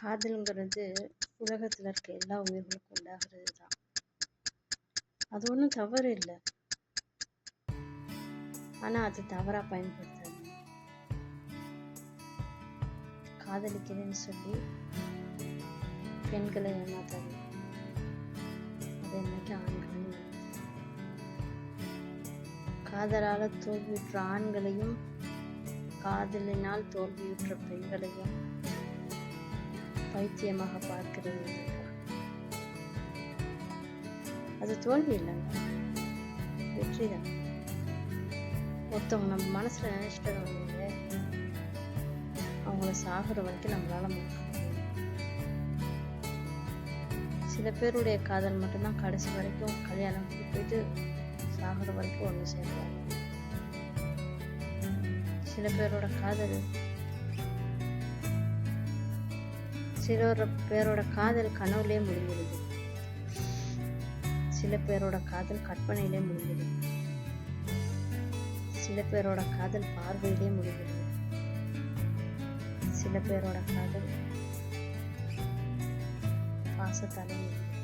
காதலுங்கிறது உலகத்துல இருக்க எல்லா உயிர்களுக்கும் உண்டாகிறது தான். அது ஒன்றும் தவறு இல்லை. ஆனா அது தவறா பயன்படுத்தாது. காதலிக்கிறேன்னு சொல்லி பெண்களை ஏமாத்தாது. அது என்னைக்கு ஆண்களையும் காதலால தோல்வியுற்ற ஆண்களையும் காதலினால் தோல்வியுற்ற பெண்களையும் பைத்தியமாக பார்க்கிறது. அது தோல்வி இல்லைங்க, வெற்றிதான். ஒருத்தவங்க நம்ம மனசுல நினைச்சிட்டு அவங்கள சாகுற வரைக்கும் நம்மளால முடியும். சில பேருடைய காதல் மட்டும்தான் கடைசி வரைக்கும் கல்யாணம் போயிட்டு சாகுற வரைக்கும் ஒன்று சேர்ப்பாங்க. சில பேரோட காதல் கனவுலே முடிஞ்சிருது. சில பேரோட காதல் கற்பனையிலே முடிஞ்சிருது. சில பேரோட காதல் பார்வையிலே முடிஞ்சிருது. சில பேரோட காதல் பாசத்தாலே முடிஞ்சிருது.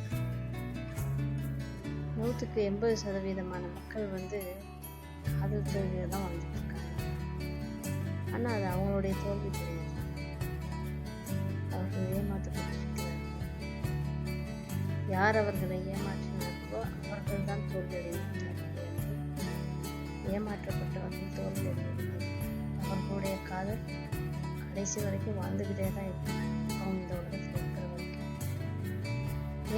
100க்கு 80% மக்கள் காதல் தோல்வியை தான் வாழ்ந்துட்டு இருக்காங்க. ஆனா அது அவங்களுடைய தோல்வி கிடையாது. அவர்கள் ஏமாற்றப்பட்டிருக்கிறார்கள். யார் அவர்களை ஏமாற்றினார்களோ அவர்கள் தான் தோல்வியடைகிறார்கள். ஏமாற்றப்பட்டவர்கள் தோல்வியடைகிறார்கள். அவர்களுடைய காதல் கடைசி வரைக்கும் வாழ்ந்துகிட்டே தான் இருக்கும். அவங்க இந்த உலகத்தில் இருக்கிற வரைக்கும்.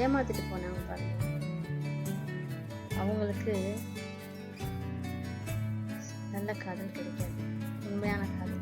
ஏமாத்திட்டு போனாங்க பாருங்க, அவங்களுக்கு நல்ல காதல் கிடைக்காது. உண்மையான காதல்